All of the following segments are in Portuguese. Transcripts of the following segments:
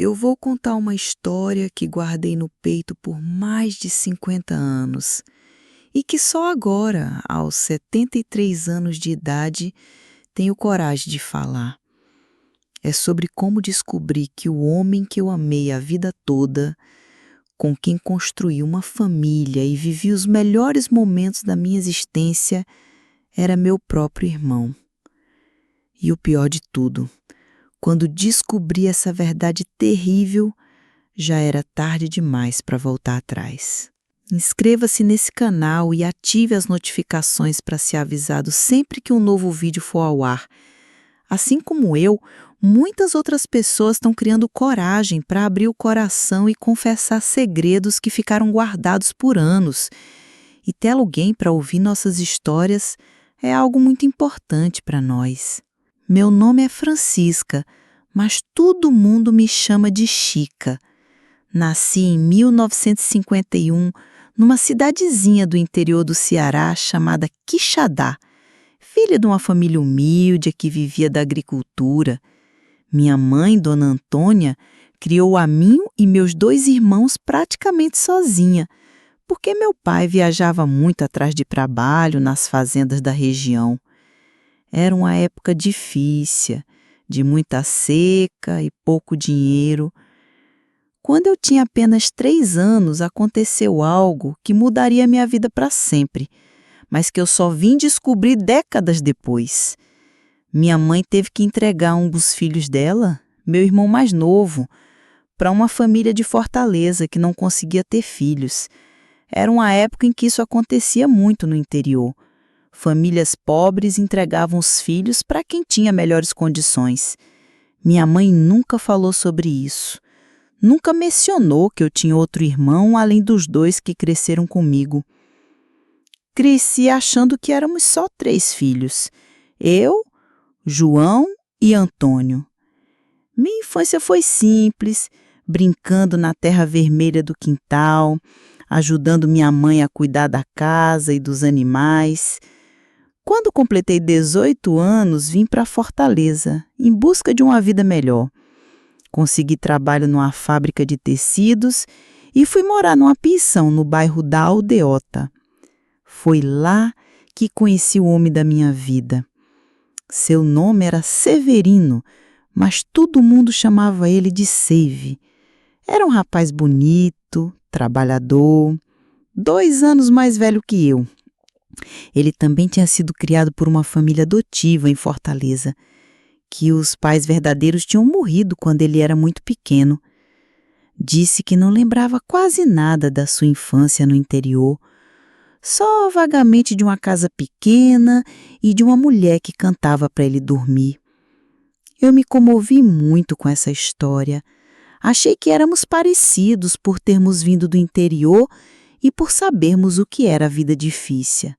Eu vou contar uma história que guardei no peito por mais de 50 anos e que só agora, aos 73 anos de idade, tenho coragem de falar. É sobre como descobri que o homem que eu amei a vida toda, com quem construí uma família e vivi os melhores momentos da minha existência, era meu próprio irmão. E o pior de tudo, quando descobri essa verdade terrível, já era tarde demais para voltar atrás. Inscreva-se nesse canal e ative as notificações para ser avisado sempre que um novo vídeo for ao ar. Assim como eu, muitas outras pessoas estão criando coragem para abrir o coração e confessar segredos que ficaram guardados por anos. E ter alguém para ouvir nossas histórias é algo muito importante para nós. Meu nome é Francisca, mas todo mundo me chama de Chica. Nasci em 1951, numa cidadezinha do interior do Ceará chamada Quixadá, filha de uma família humilde que vivia da agricultura. Minha mãe, Dona Antônia, criou a mim e meus 2 irmãos praticamente sozinha, porque meu pai viajava muito atrás de trabalho nas fazendas da região. Era uma época difícil, de muita seca e pouco dinheiro. Quando eu tinha apenas 3 anos, aconteceu algo que mudaria minha vida para sempre, mas que eu só vim descobrir décadas depois. Minha mãe teve que entregar um dos filhos dela, meu irmão mais novo, para uma família de Fortaleza que não conseguia ter filhos. Era uma época em que isso acontecia muito no interior. Famílias pobres entregavam os filhos para quem tinha melhores condições. Minha mãe nunca falou sobre isso. Nunca mencionou que eu tinha outro irmão além dos 2 que cresceram comigo. Cresci achando que éramos só 3 filhos. Eu, João e Antônio. Minha infância foi simples, brincando na terra vermelha do quintal, ajudando minha mãe a cuidar da casa e dos animais. Quando completei 18 anos, vim para Fortaleza, em busca de uma vida melhor. Consegui trabalho numa fábrica de tecidos e fui morar numa pensão no bairro da Aldeota. Foi lá que conheci o homem da minha vida. Seu nome era Severino, mas todo mundo chamava ele de Seive. Era um rapaz bonito, trabalhador, 2 anos mais velho que eu. Ele também tinha sido criado por uma família adotiva em Fortaleza, que os pais verdadeiros tinham morrido quando ele era muito pequeno. Disse que não lembrava quase nada da sua infância no interior, só vagamente de uma casa pequena e de uma mulher que cantava para ele dormir. Eu me comovi muito com essa história. Achei que éramos parecidos por termos vindo do interior e por sabermos o que era a vida difícil.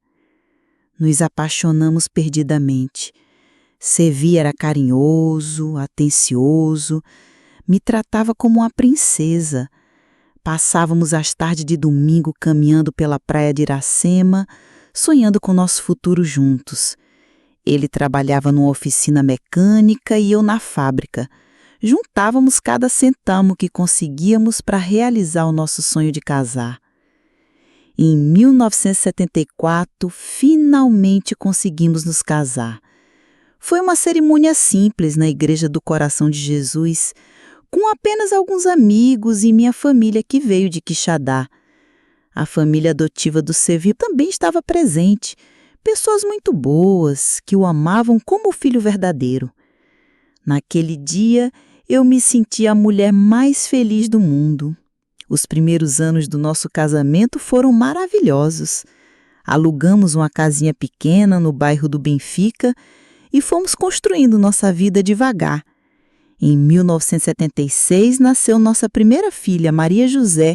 Nos apaixonamos perdidamente. Sevi era carinhoso, atencioso, me tratava como uma princesa. Passávamos as tardes de domingo caminhando pela praia de Iracema, sonhando com nosso futuro juntos. Ele trabalhava numa oficina mecânica e eu na fábrica. Juntávamos cada centavo que conseguíamos para realizar o nosso sonho de casar. Em 1974, finalmente conseguimos nos casar. Foi uma cerimônia simples na Igreja do Coração de Jesus, com apenas alguns amigos e minha família que veio de Quixadá. A família adotiva do Sevi também estava presente, pessoas muito boas que o amavam como o filho verdadeiro. Naquele dia, eu me senti a mulher mais feliz do mundo. Os primeiros anos do nosso casamento foram maravilhosos. Alugamos uma casinha pequena no bairro do Benfica e fomos construindo nossa vida devagar. Em 1976, nasceu nossa primeira filha, Maria José,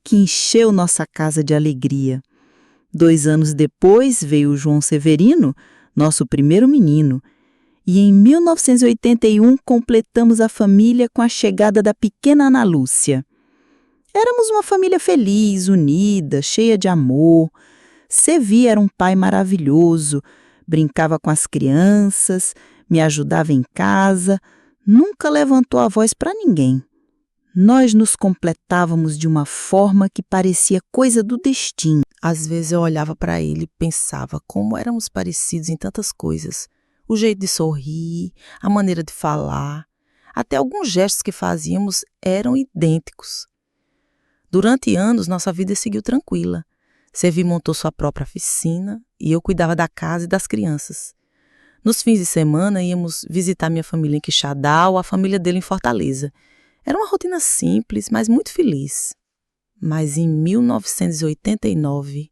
que encheu nossa casa de alegria. 2 anos depois veio o João Severino, nosso primeiro menino. E em 1981 completamos a família com a chegada da pequena Ana Lúcia. Éramos uma família feliz, unida, cheia de amor. Sevi era um pai maravilhoso, brincava com as crianças, me ajudava em casa, nunca levantou a voz para ninguém. Nós nos completávamos de uma forma que parecia coisa do destino. Às vezes eu olhava para ele e pensava como éramos parecidos em tantas coisas. O jeito de sorrir, a maneira de falar, até alguns gestos que fazíamos eram idênticos. Durante anos, nossa vida seguiu tranquila. Sevi montou sua própria oficina e eu cuidava da casa e das crianças. Nos fins de semana, íamos visitar minha família em Quixadá ou a família dele em Fortaleza. Era uma rotina simples, mas muito feliz. Mas em 1989,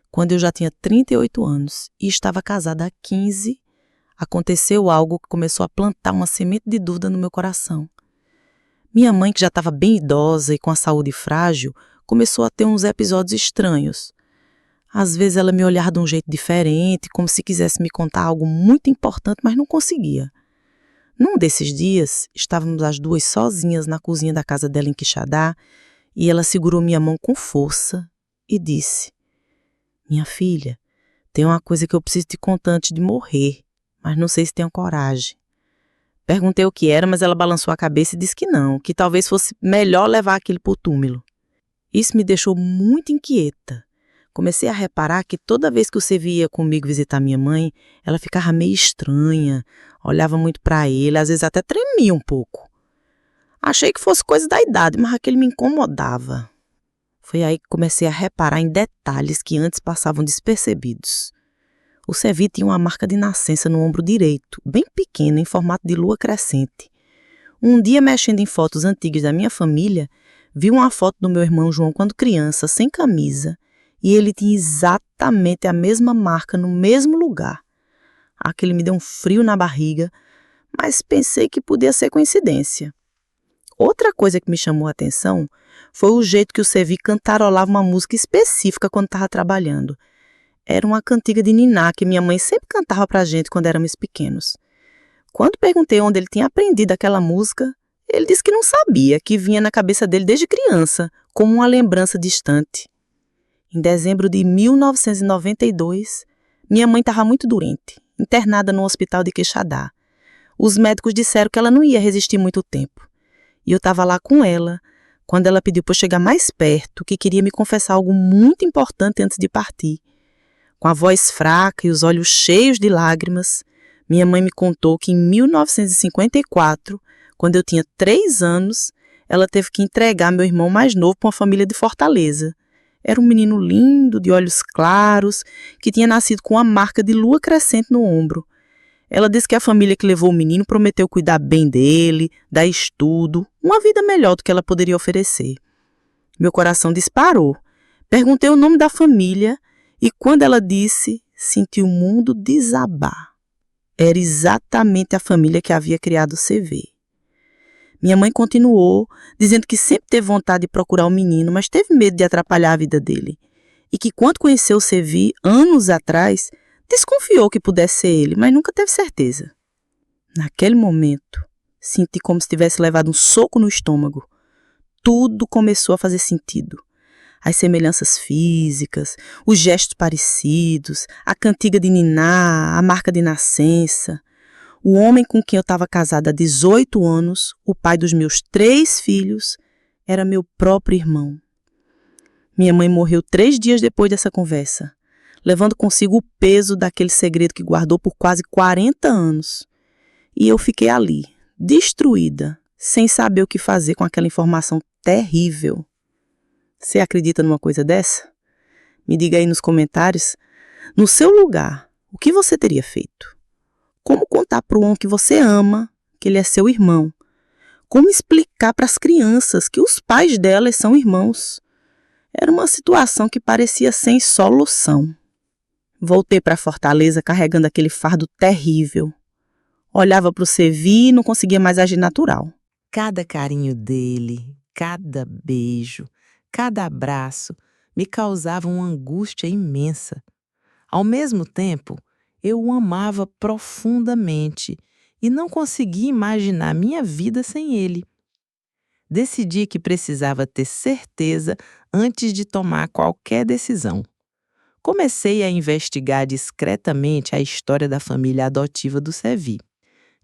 quando eu já tinha 38 anos e estava casada há 15, aconteceu algo que começou a plantar uma semente de dúvida no meu coração. Minha mãe, que já estava bem idosa e com a saúde frágil, começou a ter uns episódios estranhos. Às vezes ela me olhava de um jeito diferente, como se quisesse me contar algo muito importante, mas não conseguia. Num desses dias, estávamos as duas sozinhas na cozinha da casa dela em Quixadá e ela segurou minha mão com força e disse: "Minha filha, tem uma coisa que eu preciso te contar antes de morrer, mas não sei se tenho coragem." Perguntei o que era, mas ela balançou a cabeça e disse que não, que talvez fosse melhor levar aquilo para o túmulo. Isso me deixou muito inquieta. Comecei a reparar que toda vez que o Sevi ia comigo visitar minha mãe, ela ficava meio estranha, olhava muito para ele, às vezes até tremia um pouco. Achei que fosse coisa da idade, mas aquele me incomodava. Foi aí que comecei a reparar em detalhes que antes passavam despercebidos. O Sevi tinha uma marca de nascença no ombro direito, bem pequena, em formato de lua crescente. Um dia, mexendo em fotos antigas da minha família, vi uma foto do meu irmão João quando criança, sem camisa, e ele tinha exatamente a mesma marca no mesmo lugar. Aquele me deu um frio na barriga, mas pensei que podia ser coincidência. Outra coisa que me chamou a atenção foi o jeito que o Sevi cantarolava uma música específica quando estava trabalhando. Era uma cantiga de niná que minha mãe sempre cantava pra gente quando éramos pequenos. Quando perguntei onde ele tinha aprendido aquela música, ele disse que não sabia, que vinha na cabeça dele desde criança, como uma lembrança distante. Em dezembro de 1992, minha mãe estava muito doente, internada no hospital de Quixadá. Os médicos disseram que ela não ia resistir muito tempo. E eu estava lá com ela, quando ela pediu para eu chegar mais perto, que queria me confessar algo muito importante antes de partir. Com a voz fraca e os olhos cheios de lágrimas, minha mãe me contou que em 1954, quando eu tinha 3 anos, ela teve que entregar meu irmão mais novo para uma família de Fortaleza. Era um menino lindo, de olhos claros, que tinha nascido com uma marca de lua crescente no ombro. Ela disse que a família que levou o menino prometeu cuidar bem dele, dar estudo, uma vida melhor do que ela poderia oferecer. Meu coração disparou. Perguntei o nome da família e quando ela disse, senti o mundo desabar. Era exatamente a família que havia criado o CV. Minha mãe continuou, dizendo que sempre teve vontade de procurar o menino, mas teve medo de atrapalhar a vida dele. E que quando conheceu o Sevi, anos atrás, desconfiou que pudesse ser ele, mas nunca teve certeza. Naquele momento, senti como se tivesse levado um soco no estômago. Tudo começou a fazer sentido. As semelhanças físicas, os gestos parecidos, a cantiga de niná, a marca de nascença. O homem com quem eu estava casada há 18 anos, o pai dos meus 3 filhos, era meu próprio irmão. Minha mãe morreu 3 dias depois dessa conversa, levando consigo o peso daquele segredo que guardou por quase 40 anos. E eu fiquei ali, destruída, sem saber o que fazer com aquela informação terrível. Você acredita numa coisa dessa? Me diga aí nos comentários. No seu lugar, o que você teria feito? Como contar para o homem que você ama que ele é seu irmão? Como explicar para as crianças que os pais delas são irmãos? Era uma situação que parecia sem solução. Voltei para Fortaleza carregando aquele fardo terrível. Olhava para o Sevi e não conseguia mais agir natural. Cada carinho dele, cada beijo, cada abraço me causava uma angústia imensa. Ao mesmo tempo, eu o amava profundamente e não conseguia imaginar minha vida sem ele. Decidi que precisava ter certeza antes de tomar qualquer decisão. Comecei a investigar discretamente a história da família adotiva do Sevi.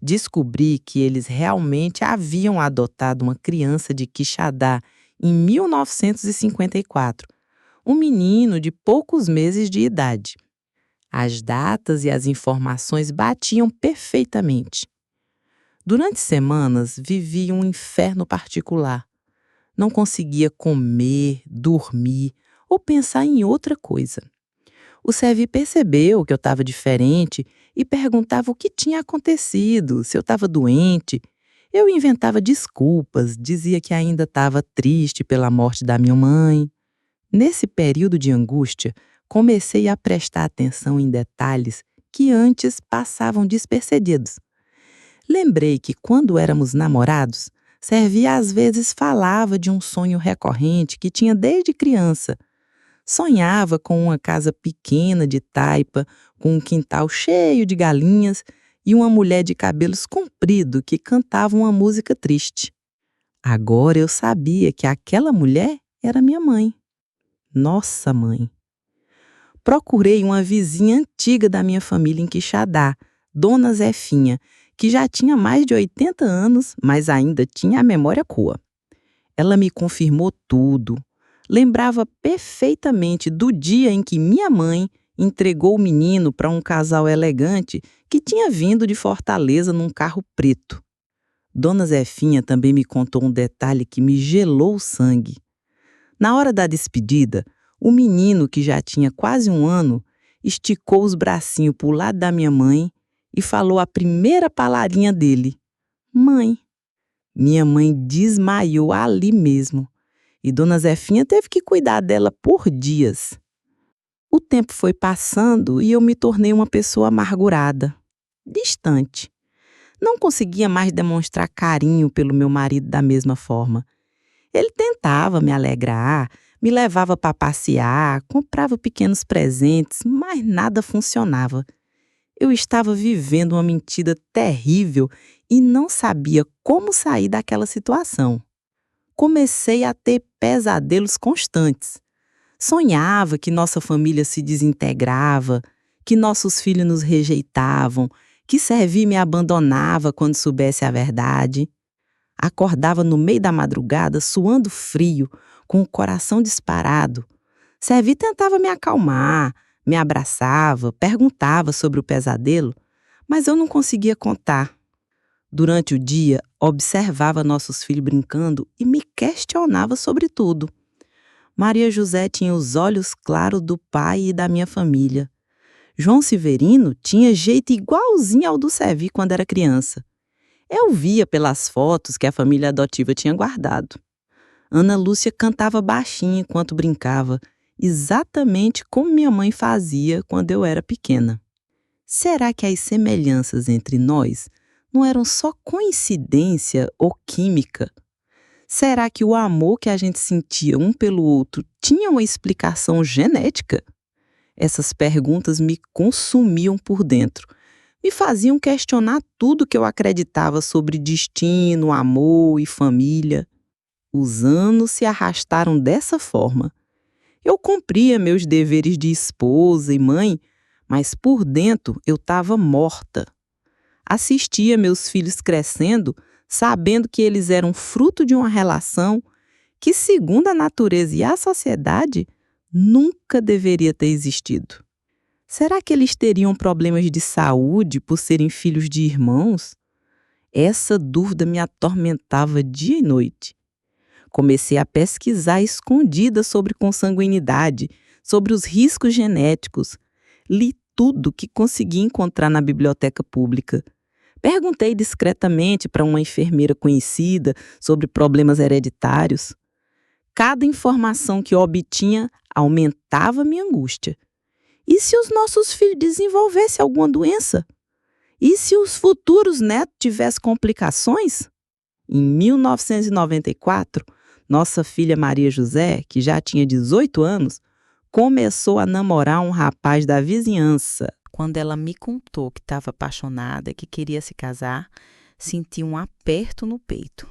Descobri que eles realmente haviam adotado uma criança de Quixadá em 1954, um menino de poucos meses de idade. As datas e as informações batiam perfeitamente. Durante semanas, vivi um inferno particular. Não conseguia comer, dormir ou pensar em outra coisa. O Servi percebeu que eu estava diferente e perguntava o que tinha acontecido, se eu estava doente. Eu inventava desculpas, dizia que ainda estava triste pela morte da minha mãe. Nesse período de angústia, comecei a prestar atenção em detalhes que antes passavam despercebidos. Lembrei que quando éramos namorados, Servi às vezes falava de um sonho recorrente que tinha desde criança. Sonhava com uma casa pequena de taipa, com um quintal cheio de galinhas e uma mulher de cabelos compridos que cantava uma música triste. Agora eu sabia que aquela mulher era minha mãe. Nossa mãe. Procurei uma vizinha antiga da minha família em Quixadá, Dona Zefinha, que já tinha mais de 80 anos, mas ainda tinha a memória boa. Ela me confirmou tudo. Lembrava perfeitamente do dia em que minha mãe entregou o menino para um casal elegante que tinha vindo de Fortaleza num carro preto. Dona Zefinha também me contou um detalhe que me gelou o sangue. Na hora da despedida, o menino, que já tinha quase 1 ano, esticou os bracinhos para o lado da minha mãe e falou a primeira palavrinha dele: mãe. Minha mãe desmaiou ali mesmo. E Dona Zefinha teve que cuidar dela por dias. O tempo foi passando e eu me tornei uma pessoa amargurada, distante. Não conseguia mais demonstrar carinho pelo meu marido da mesma forma. Ele tentava me alegrar, me levava para passear, comprava pequenos presentes, mas nada funcionava. Eu estava vivendo uma mentira terrível e não sabia como sair daquela situação. Comecei a ter pesadelos constantes. Sonhava que nossa família se desintegrava, que nossos filhos nos rejeitavam, que Servi me abandonava quando soubesse a verdade. Acordava no meio da madrugada, suando frio, com o coração disparado. Servi tentava me acalmar, me abraçava, perguntava sobre o pesadelo, mas eu não conseguia contar. Durante o dia, observava nossos filhos brincando e me questionava sobre tudo. Maria José tinha os olhos claros do pai e da minha família. João Severino tinha jeito igualzinho ao do Servi quando era criança. Eu via pelas fotos que a família adotiva tinha guardado. Ana Lúcia cantava baixinho enquanto brincava, exatamente como minha mãe fazia quando eu era pequena. Será que as semelhanças entre nós não eram só coincidência ou química? Será que o amor que a gente sentia um pelo outro tinha uma explicação genética? Essas perguntas me consumiam por dentro. Me faziam questionar tudo que eu acreditava sobre destino, amor e família. Os anos se arrastaram dessa forma. Eu cumpria meus deveres de esposa e mãe, mas por dentro eu estava morta. Assistia meus filhos crescendo, sabendo que eles eram fruto de uma relação que, segundo a natureza e a sociedade, nunca deveria ter existido. Será que eles teriam problemas de saúde por serem filhos de irmãos? Essa dúvida me atormentava dia e noite. Comecei a pesquisar escondida sobre consanguinidade, sobre os riscos genéticos. Li tudo que consegui encontrar na biblioteca pública. Perguntei discretamente para uma enfermeira conhecida sobre problemas hereditários. Cada informação que eu obtinha aumentava minha angústia. E se os nossos filhos desenvolvessem alguma doença? E se os futuros netos tivessem complicações? Em 1994, nossa filha Maria José, que já tinha 18 anos, começou a namorar um rapaz da vizinhança. Quando ela me contou que estava apaixonada, que queria se casar, senti um aperto no peito.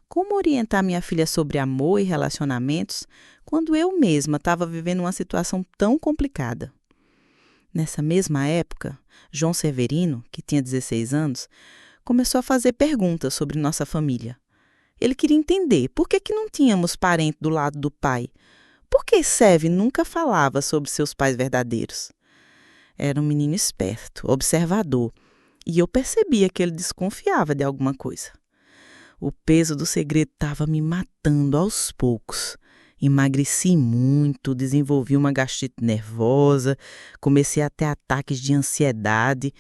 Como orientar minha filha sobre amor e relacionamentos quando eu mesma estava vivendo uma situação tão complicada? Nessa mesma época, João Severino, que tinha 16 anos, começou a fazer perguntas sobre nossa família. Ele queria entender por que não tínhamos parente do lado do pai. Por que Seve nunca falava sobre seus pais verdadeiros? Era um menino esperto, observador, e eu percebia que ele desconfiava de alguma coisa. O peso do segredo estava me matando aos poucos. Emagreci muito, desenvolvi uma gastrite nervosa, comecei a ter ataques de ansiedade.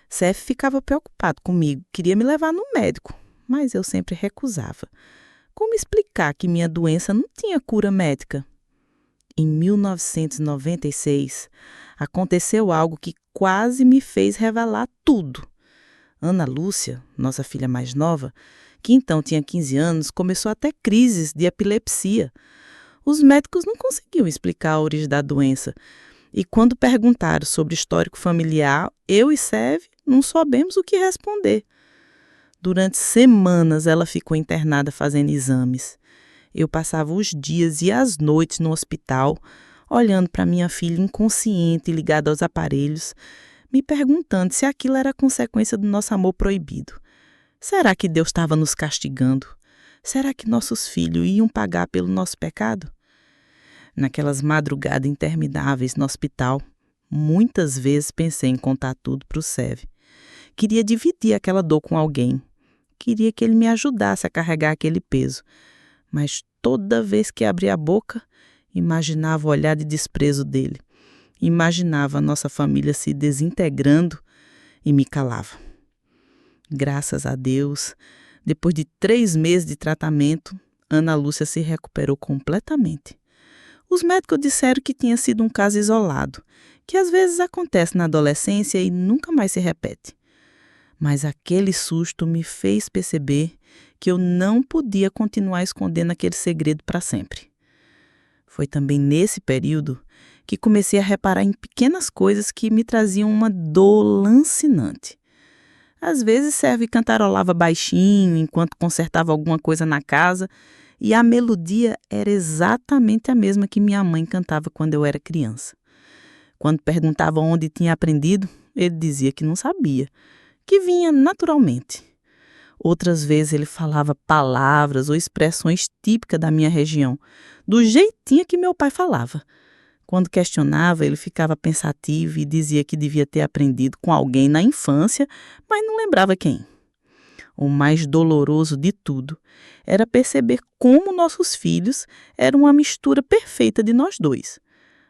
Seve ficava preocupado comigo, queria me levar no médico, mas eu sempre recusava. Como explicar que minha doença não tinha cura médica? Em 1996, aconteceu algo que quase me fez revelar tudo. Ana Lúcia, nossa filha mais nova, que então tinha 15 anos, começou a ter crises de epilepsia. Os médicos não conseguiam explicar a origem da doença. E quando perguntaram sobre histórico familiar, eu e Seve não soubemos o que responder. Durante semanas ela ficou internada fazendo exames. Eu passava os dias e as noites no hospital, olhando para minha filha inconsciente e ligada aos aparelhos, me perguntando se aquilo era consequência do nosso amor proibido. Será que Deus estava nos castigando? Será que nossos filhos iam pagar pelo nosso pecado? Naquelas madrugadas intermináveis no hospital, muitas vezes pensei em contar tudo para o Seve. Queria dividir aquela dor com alguém. Queria que ele me ajudasse a carregar aquele peso. Mas toda vez que abria a boca, imaginava o olhar de desprezo dele. Imaginava a nossa família se desintegrando e me calava. Graças a Deus, depois de 3 meses de tratamento, Ana Lúcia se recuperou completamente. Os médicos disseram que tinha sido um caso isolado, que às vezes acontece na adolescência e nunca mais se repete. Mas aquele susto me fez perceber que eu não podia continuar escondendo aquele segredo para sempre. Foi também nesse período que comecei a reparar em pequenas coisas que me traziam uma dor lancinante. Às vezes Seve cantarolava baixinho enquanto consertava alguma coisa na casa e a melodia era exatamente a mesma que minha mãe cantava quando eu era criança. Quando perguntava onde tinha aprendido, ele dizia que não sabia, que vinha naturalmente. Outras vezes ele falava palavras ou expressões típicas da minha região, do jeitinho que meu pai falava. Quando questionava, ele ficava pensativo e dizia que devia ter aprendido com alguém na infância, mas não lembrava quem. O mais doloroso de tudo era perceber como nossos filhos eram uma mistura perfeita de nós dois.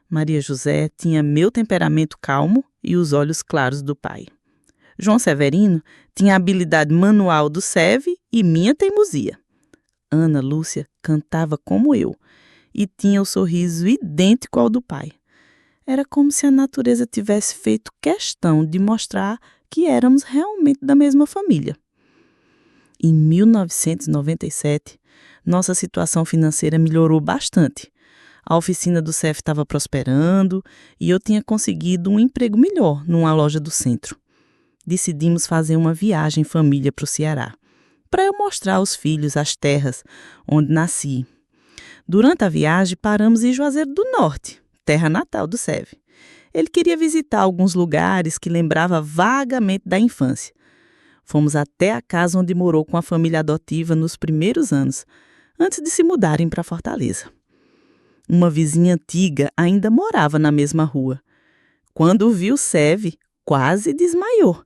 Maria José tinha meu temperamento calmo e os olhos claros do pai. João Severino tinha a habilidade manual do Seve e minha teimosia. Ana Lúcia cantava como eu e tinha o sorriso idêntico ao do pai. Era como se a natureza tivesse feito questão de mostrar que éramos realmente da mesma família. Em 1997, nossa situação financeira melhorou bastante. A oficina do Seve estava prosperando e eu tinha conseguido um emprego melhor numa loja do centro. Decidimos fazer uma viagem em família para o Ceará, para eu mostrar aos filhos as terras onde nasci. Durante a viagem, paramos em Juazeiro do Norte, terra natal do Seve. Ele queria visitar alguns lugares que lembrava vagamente da infância. Fomos até a casa onde morou com a família adotiva nos primeiros anos, antes de se mudarem para Fortaleza. Uma vizinha antiga ainda morava na mesma rua. Quando viu Seve, quase desmaiou.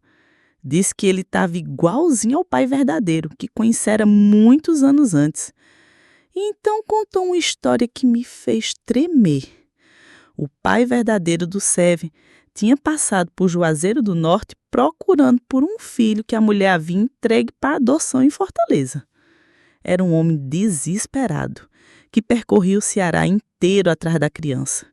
Disse que ele estava igualzinho ao pai verdadeiro, que conhecera muitos anos antes. E então contou uma história que me fez tremer. O pai verdadeiro do Seve tinha passado por Juazeiro do Norte procurando por um filho que a mulher havia entregue para adoção em Fortaleza. Era um homem desesperado, que percorria o Ceará inteiro atrás da criança.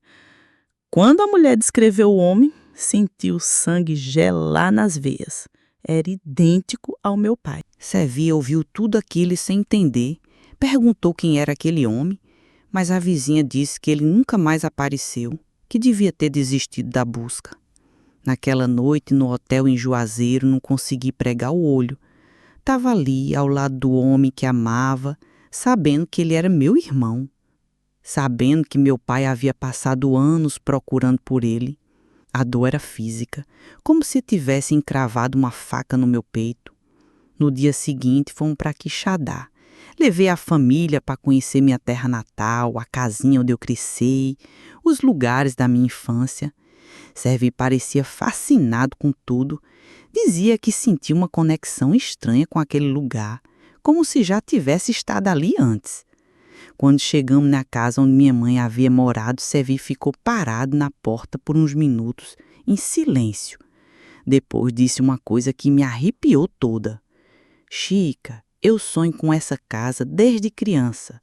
Quando a mulher descreveu o homem, sentiu o sangue gelar nas veias. Era idêntico ao meu pai. Sevi ouviu tudo aquilo sem entender, perguntou quem era aquele homem, mas a vizinha disse que ele nunca mais apareceu, que devia ter desistido da busca. Naquela noite, no hotel em Juazeiro, não consegui pregar o olho. Estava ali, ao lado do homem que amava, sabendo que ele era meu irmão, sabendo que meu pai havia passado anos procurando por ele. A dor era física, como se tivesse encravado uma faca no meu peito. No dia seguinte, fomos para Quixadá. Levei a família para conhecer minha terra natal, a casinha onde eu cresci, os lugares da minha infância. Servi parecia fascinado com tudo. Dizia que sentia uma conexão estranha com aquele lugar, como se já tivesse estado ali antes. Quando chegamos na casa onde minha mãe havia morado, Servi ficou parado na porta por uns minutos, em silêncio. Depois disse uma coisa que me arrepiou toda. Chica, eu sonho com essa casa desde criança.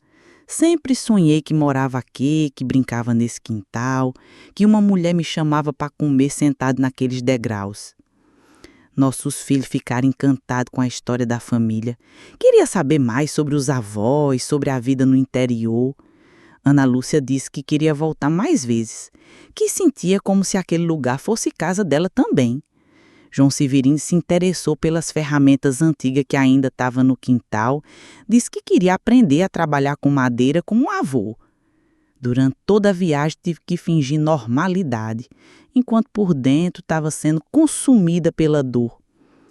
Sempre sonhei que morava aqui, que brincava nesse quintal, que uma mulher me chamava para comer sentado naqueles degraus. Nossos filhos ficaram encantados com a história da família. Queria saber mais sobre os avós, sobre a vida no interior. Ana Lúcia disse que queria voltar mais vezes, que sentia como se aquele lugar fosse casa dela também. João Severino se interessou pelas ferramentas antigas que ainda estavam no quintal, disse que queria aprender a trabalhar com madeira como um avô. Durante toda a viagem tive que fingir normalidade, enquanto por dentro estava sendo consumida pela dor.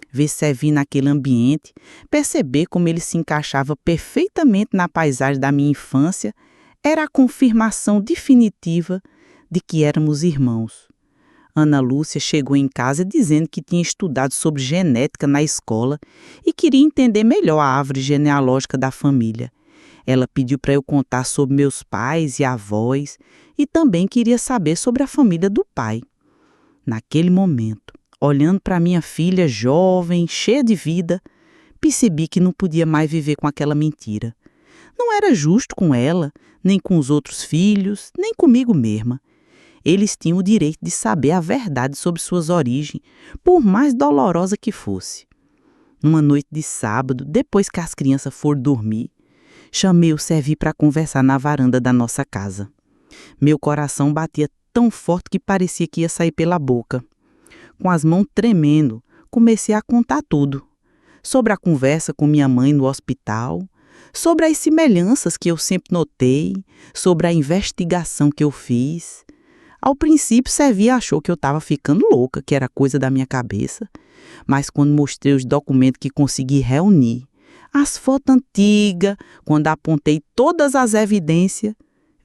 Ver Servi naquele ambiente, perceber como ele se encaixava perfeitamente na paisagem da minha infância, era a confirmação definitiva de que éramos irmãos. Ana Lúcia chegou em casa dizendo que tinha estudado sobre genética na escola e queria entender melhor a árvore genealógica da família. Ela pediu para eu contar sobre meus pais e avós e também queria saber sobre a família do pai. Naquele momento, olhando para minha filha jovem, cheia de vida, percebi que não podia mais viver com aquela mentira. Não era justo com ela, nem com os outros filhos, nem comigo mesma. Eles tinham o direito de saber a verdade sobre suas origens, por mais dolorosa que fosse. Numa noite de sábado, depois que as crianças foram dormir, chamei o Servi para conversar na varanda da nossa casa. Meu coração batia tão forte que parecia que ia sair pela boca. Com as mãos tremendo, comecei a contar tudo. Sobre a conversa com minha mãe no hospital, sobre as semelhanças que eu sempre notei, sobre a investigação que eu fiz. Ao princípio, Servi achou que eu estava ficando louca, que era coisa da minha cabeça. Mas quando mostrei os documentos que consegui reunir, as fotos antigas, quando apontei todas as evidências,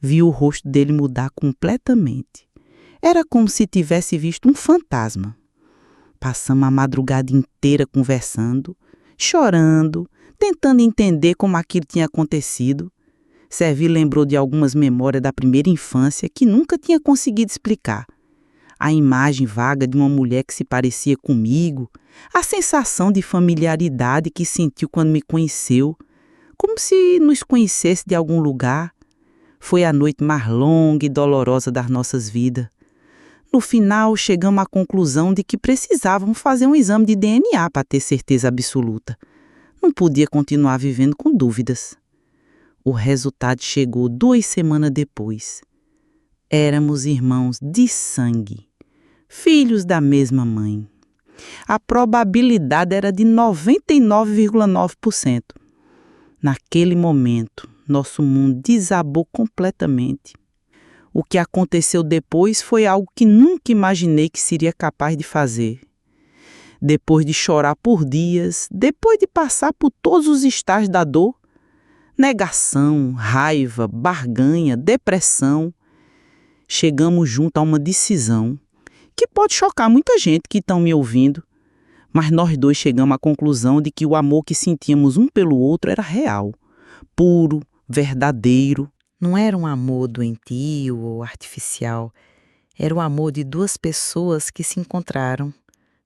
vi o rosto dele mudar completamente. Era como se tivesse visto um fantasma. Passamos a madrugada inteira conversando, chorando, tentando entender como aquilo tinha acontecido. Servi lembrou de algumas memórias da primeira infância que nunca tinha conseguido explicar. A imagem vaga de uma mulher que se parecia comigo, a sensação de familiaridade que sentiu quando me conheceu, como se nos conhecesse de algum lugar. Foi a noite mais longa e dolorosa das nossas vidas. No final, chegamos à conclusão de que precisávamos fazer um exame de DNA para ter certeza absoluta. Não podia continuar vivendo com dúvidas. O resultado chegou 2 semanas depois. Éramos irmãos de sangue, filhos da mesma mãe. A probabilidade era de 99,9%. Naquele momento, nosso mundo desabou completamente. O que aconteceu depois foi algo que nunca imaginei que seria capaz de fazer. Depois de chorar por dias, depois de passar por todos os estágios da dor, negação, raiva, barganha, depressão, chegamos junto a uma decisão que pode chocar muita gente que estão me ouvindo, mas nós dois chegamos à conclusão de que o amor que sentíamos um pelo outro era real, puro, verdadeiro. Não era um amor doentio ou artificial, era o amor de 2 pessoas que se encontraram,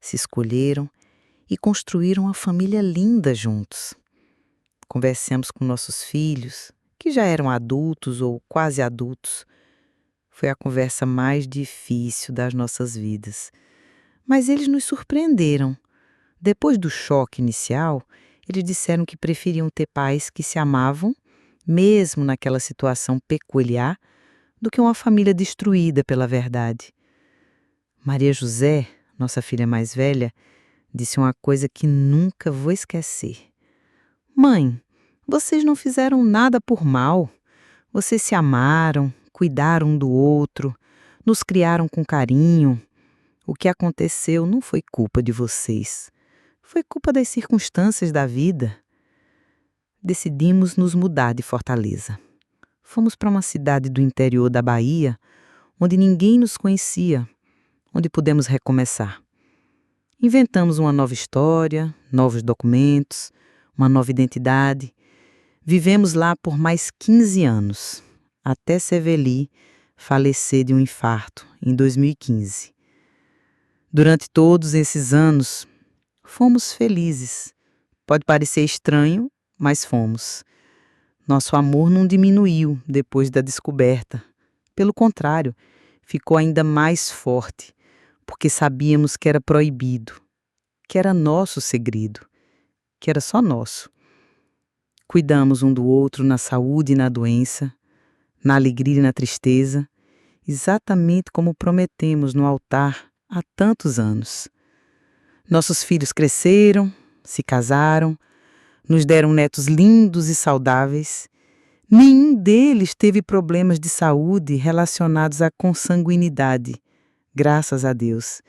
se escolheram e construíram uma família linda juntos. Conversamos com nossos filhos, que já eram adultos ou quase adultos. Foi a conversa mais difícil das nossas vidas. Mas eles nos surpreenderam. Depois do choque inicial, eles disseram que preferiam ter pais que se amavam, mesmo naquela situação peculiar, do que uma família destruída pela verdade. Maria José, nossa filha mais velha, disse uma coisa que nunca vou esquecer. Mãe, vocês não fizeram nada por mal. Vocês se amaram, cuidaram um do outro, nos criaram com carinho. O que aconteceu não foi culpa de vocês. Foi culpa das circunstâncias da vida. Decidimos nos mudar de Fortaleza. Fomos para uma cidade do interior da Bahia, onde ninguém nos conhecia, onde pudemos recomeçar. Inventamos uma nova história, novos documentos, uma nova identidade. Vivemos lá por mais 15 anos, até Seveli falecer de um infarto em 2015. Durante todos esses anos, fomos felizes. Pode parecer estranho, mas fomos. Nosso amor não diminuiu depois da descoberta. Pelo contrário, ficou ainda mais forte, porque sabíamos que era proibido, que era nosso segredo, que era só nosso. Cuidamos um do outro na saúde e na doença, na alegria e na tristeza, exatamente como prometemos no altar há tantos anos. Nossos filhos cresceram, se casaram, nos deram netos lindos e saudáveis. Nenhum deles teve problemas de saúde relacionados à consanguinidade, graças a Deus.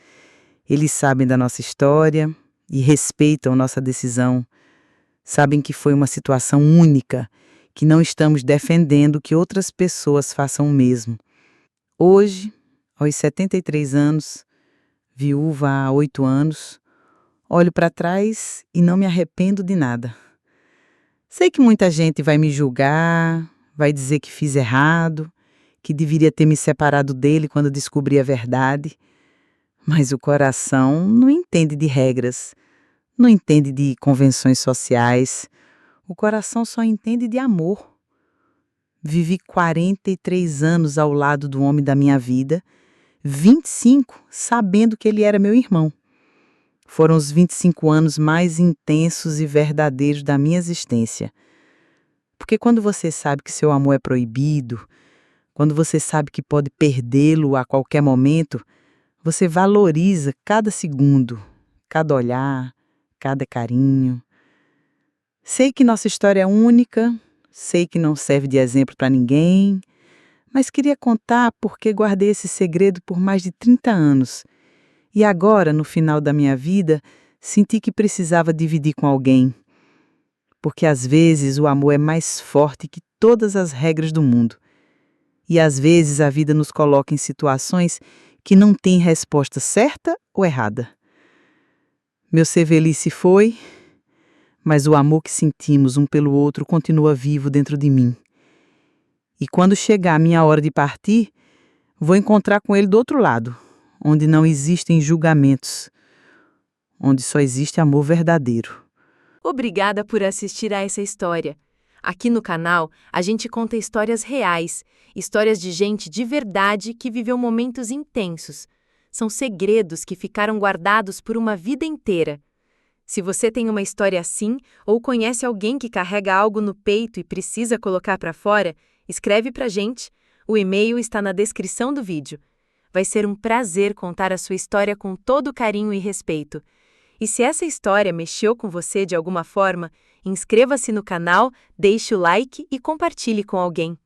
Eles sabem da nossa história e respeitam nossa decisão. Sabem que foi uma situação única, que não estamos defendendo que outras pessoas façam o mesmo. Hoje, aos 73 anos, viúva há 8 anos, olho para trás e não me arrependo de nada. Sei que muita gente vai me julgar, vai dizer que fiz errado, que deveria ter me separado dele quando descobri a verdade, mas o coração não entende de regras, não entende de convenções sociais, o coração só entende de amor. Vivi 43 anos ao lado do homem da minha vida, 25 sabendo que ele era meu irmão. Foram os 25 anos mais intensos e verdadeiros da minha existência. Porque quando você sabe que seu amor é proibido, quando você sabe que pode perdê-lo a qualquer momento, você valoriza cada segundo, cada olhar, cada carinho. Sei que nossa história é única, sei que não serve de exemplo para ninguém, mas queria contar porque guardei esse segredo por mais de 30 anos. E agora, no final da minha vida, senti que precisava dividir com alguém. Porque às vezes o amor é mais forte que todas as regras do mundo. E às vezes a vida nos coloca em situações que não têm resposta certa ou errada. Meu Seveli se foi, mas o amor que sentimos um pelo outro continua vivo dentro de mim. E quando chegar a minha hora de partir, vou encontrar com ele do outro lado, onde não existem julgamentos, onde só existe amor verdadeiro. Obrigada por assistir a essa história. Aqui no canal, a gente conta histórias reais, histórias de gente de verdade que viveu momentos intensos. São segredos que ficaram guardados por uma vida inteira. Se você tem uma história assim, ou conhece alguém que carrega algo no peito e precisa colocar para fora, escreve pra gente. O e-mail está na descrição do vídeo. Vai ser um prazer contar a sua história com todo carinho e respeito. E se essa história mexeu com você de alguma forma, inscreva-se no canal, deixe o like e compartilhe com alguém.